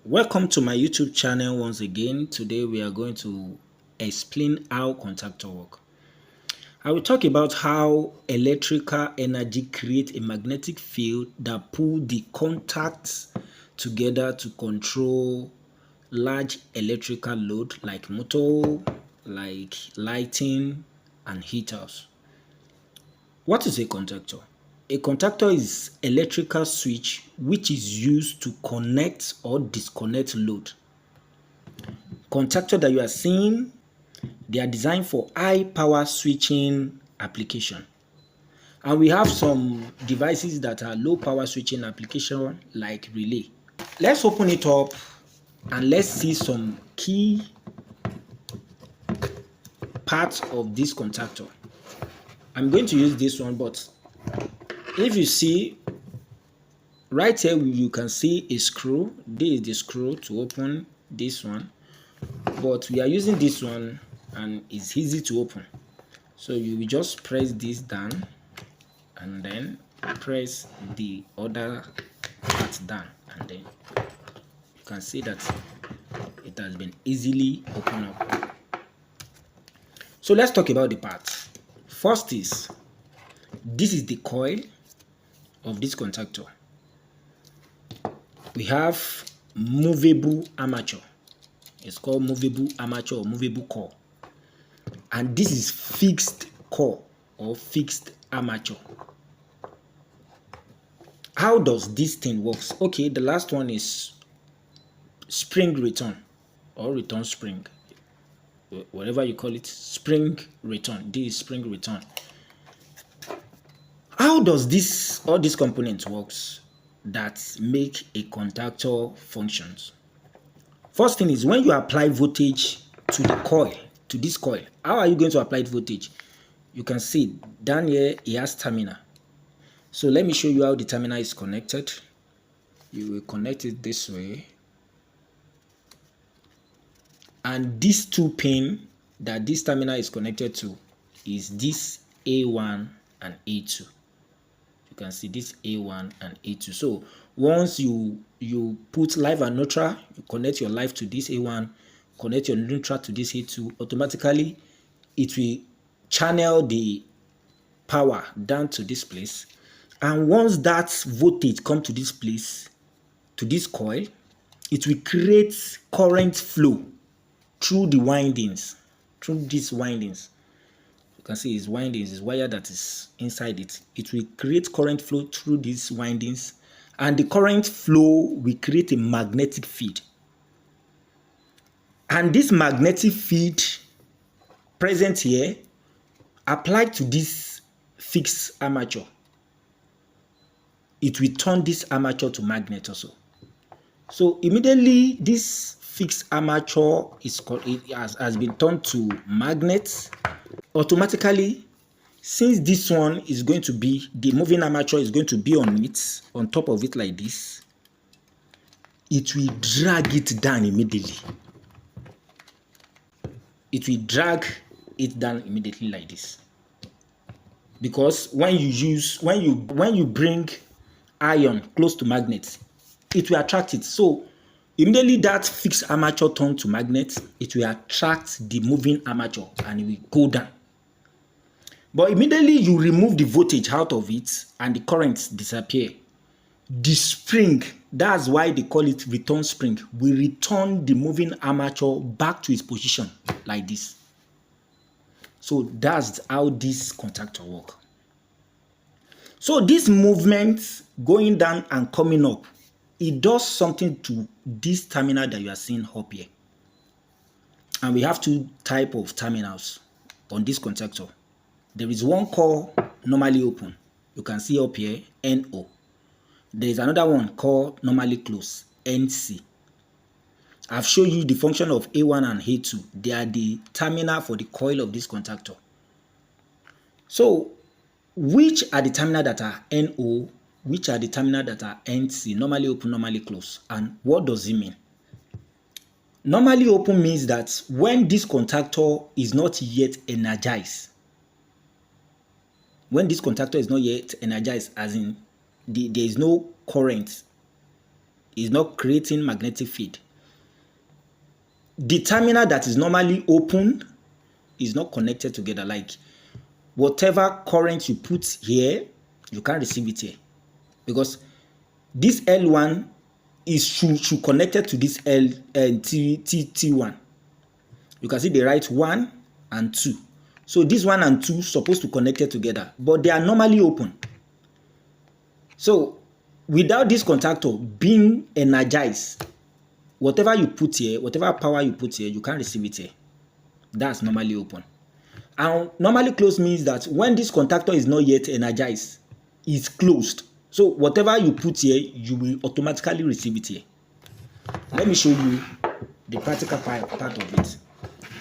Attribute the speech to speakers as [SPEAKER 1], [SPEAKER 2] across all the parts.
[SPEAKER 1] Welcome to my YouTube channel once again. Today we are going to explain how contactor work. I will talk about how electrical energy creates a magnetic field that pull the contacts together to control large electrical load like motor, like lighting and heaters. What is a contactor? A contactor is electrical switch which is used to connect or disconnect load. Contactor that you are seeing, they are designed for high power switching application. And we have some devices that are low power switching application like relay. Let's open it up and let's see some key parts of this contactor. I'm going to use this one, but if you see right here, you can see a screw. This is the screw to open this one, but we are using this one and it's easy to open. So you will just press this down and then press the other part down, and then you can see that it has been easily opened up. So let's talk about the parts. First is, this is the coil of this contactor. We have movable armature. It's called movable armature or movable core. And this is fixed core or fixed armature. How does this thing works? Okay, the last one is spring return or return spring. Whatever you call it, spring return. This is spring return. How does all these components works that make a contactor functions? First thing is, when you apply voltage to the coil, to this coil, how are you going to apply voltage? You can see down here it has terminal. So let me show you how the terminal is connected. You will connect it this way. And these two pins that this terminal is connected to is this A1 and A2. You can see this A1 and A2. So once you put live and neutral, you connect your live to this A1, connect your neutral to this A2, automatically it will channel the power down to this place. And once that voltage comes to this place, to this coil, it will create current flow through the windings, through these windings. You can see it's windings, it's wire that is inside it. It will create current flow through these windings, and the current flow will create a magnetic field. And this magnetic field present here, applied to this fixed armature, it will turn this armature to magnet also. So immediately this fixed armature has been turned to magnet. Automatically, since this one is going to be, the moving armature is going to be on it, on top of it like this, it will drag it down immediately. It will drag it down immediately like this. Because when you bring iron close to magnet, it will attract it. So immediately that fixed armature turns to magnet, it will attract the moving armature and it will go down. But immediately you remove the voltage out of it and the currents disappear, the spring, that's why they call it return spring, will return the moving armature back to its position like this. So that's how this contactor works. So this movement going down and coming up, it does something to this terminal that you are seeing up here. And we have two types of terminals on this contactor. There is one called normally open. You can see up here, NO. There is another one called normally closed, NC. I've shown you the function of A1 and A2. They are the terminal for the coil of this contactor. So which are the terminal that are NO? Which are the terminal that are NC, normally open, normally closed? And what does it mean? Normally open means that when this contactor is not yet energized, when this contactor is not yet energized, as in there is no current It's not creating magnetic field. The terminal that is normally open is not connected together. Like whatever current you put here, you can't receive it here. Because this L1 is should connected to this T1. You can see they write 1 and 2. So this 1 and 2 supposed to connect it together, but they are normally open. So without this contactor being energized, whatever you put here, whatever power you put here, you can't receive it here. That's normally open. And normally closed means that when this contactor is not yet energized, it's closed. So whatever you put here, you will automatically receive it here. Let me show you the practical part of it.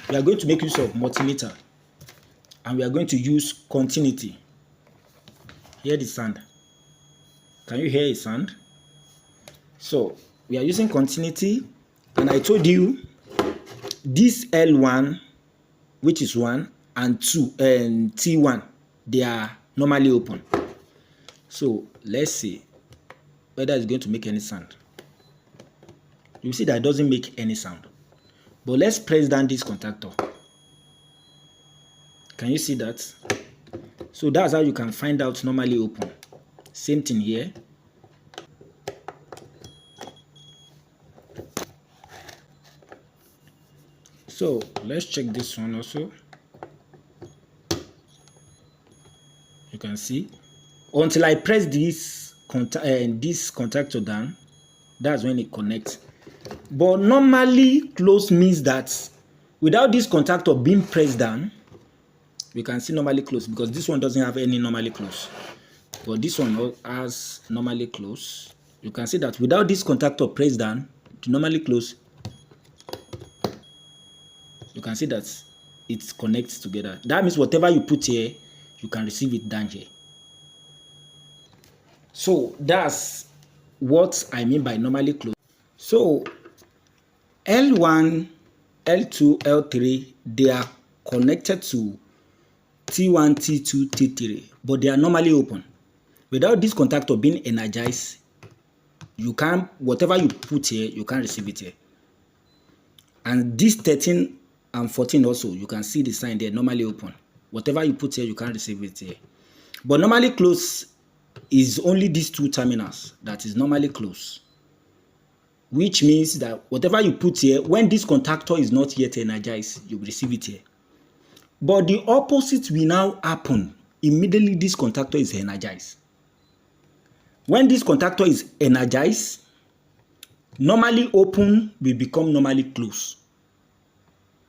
[SPEAKER 1] We are going to make use of multimeter, and we are going to use continuity. Hear the sound. Can you hear a sound? So we are using continuity, and I told you this L1, which is 1, and 2 and T1, they are normally open. So let's see whether it's going to make any sound. You see that it doesn't make any sound. But let's press down this contactor. Can you see that? So that's how you can find out normally open. Same thing here. So let's check this one also. You can see until I press this contactor down, that's when it connects. But normally close means that without this contactor being pressed down, we can see normally close, because this one doesn't have any normally close. But this one has normally close. You can see that without this contactor pressed down to normally close, you can see that it connects together. That means whatever you put here, you can receive it down here. So that's what I mean by normally close. So L1, L2, L3, they are connected to T1, T2, T3, but they are normally open. Without this contactor being energized, you can't, whatever you put here, you can't receive it here. And this 13 and 14 also, you can see the sign, they're normally open. Whatever you put here, you can't receive it here. But normally close is only these two terminals that is normally close, which means that whatever you put here, when this contactor is not yet energized, you will receive it here. But the opposite will now happen immediately this contactor is energized. When this contactor is energized, normally open will become normally close.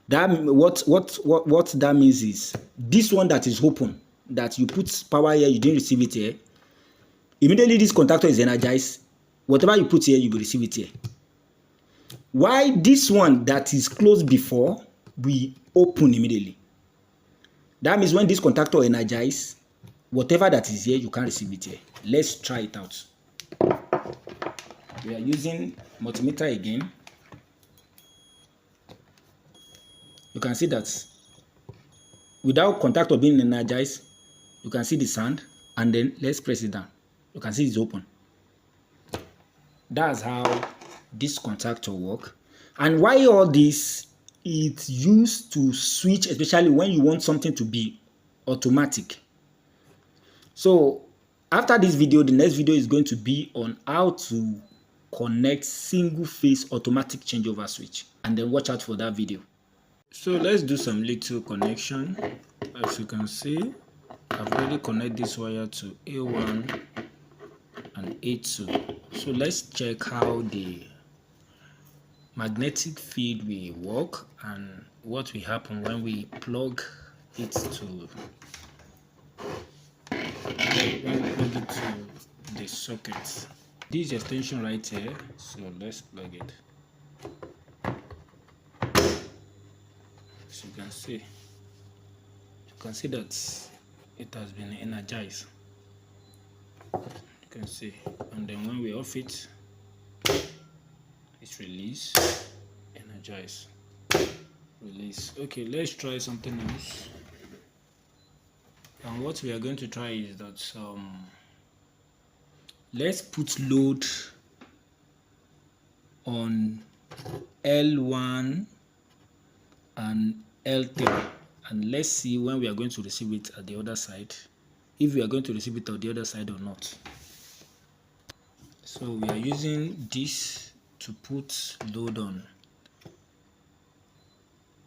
[SPEAKER 1] That what that means is this one that is open, that you put power here, you didn't receive it here. Immediately this contactor is energized, whatever you put here, you will receive it here. Why this one that is closed before will open immediately? That means when this contactor energizes, whatever that is here, you can't receive it here. Let's try it out. We are using multimeter again. You can see that without contactor being energized, you can see the sound, and then let's press it down. You can see it's open. That's how this contactor works. And why all this? It's used to switch, especially when you want something to be automatic. So after this video, the next video is going to be on how to connect single phase automatic changeover switch, and then watch out for that video. So let's do some little connection. As you can see, I've already connected this wire to A1 and A2. So let's check how the magnetic field will work and what will happen when we plug it to the socket. This is extension right here, so let's plug it. As you can see that it has been energized. You can see, and then when we off it, it's release, energize, release. Okay, let's try something else. And what we are going to try is that let's put load on L1 and L3, and let's see when we are going to receive it at the other side, if we are going to receive it on the other side or not. So we are using this to put load on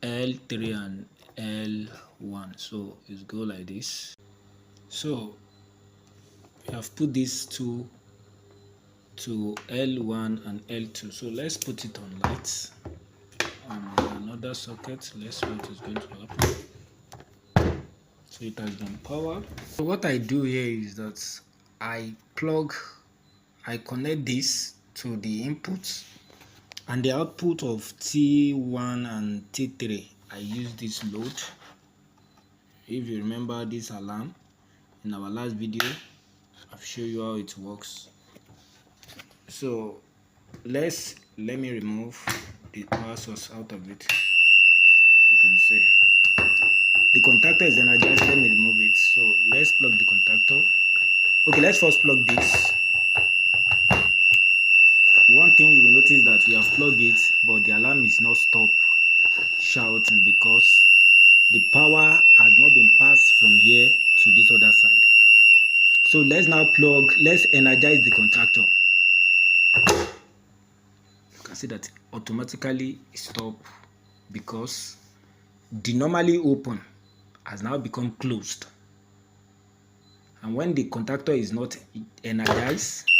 [SPEAKER 1] L3 and L1. So it's go like this. So we have put these two to L1 and L2. So let's put it on lights on another socket. Let's see what is going to happen. So it has been powered. So what I do here is that I connect this to the input and the output of T1 and T3. I use this load. If you remember this alarm in our last video, I've shown you how it works. So let me remove the power source out of it. You can see the contactor is energized. Let me remove it. So let's plug the contactor. Okay, let's first plug this. One thing you will notice that we have plugged it, but the alarm is not stop shouting because the power has not been passed from here to this other side. So let's energize the contactor. You can see that automatically stop because the normally open has now become closed. And when the contactor is not energized,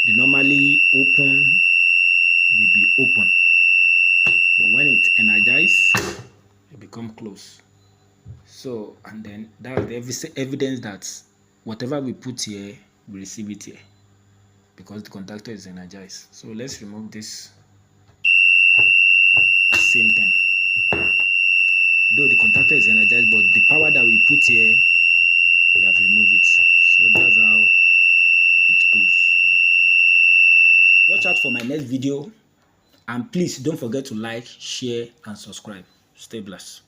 [SPEAKER 1] the normally open will be open. But when it's energized, it become closed. So, and then that's the evidence that whatever we put here, we receive it here because the contactor is energized. So let's remove this. Same thing. Though the contactor is energized, but the power that we put here, we have removed it. So that's how it goes. Watch out for my next video, and please don't forget to like, share, and subscribe. Stay blessed.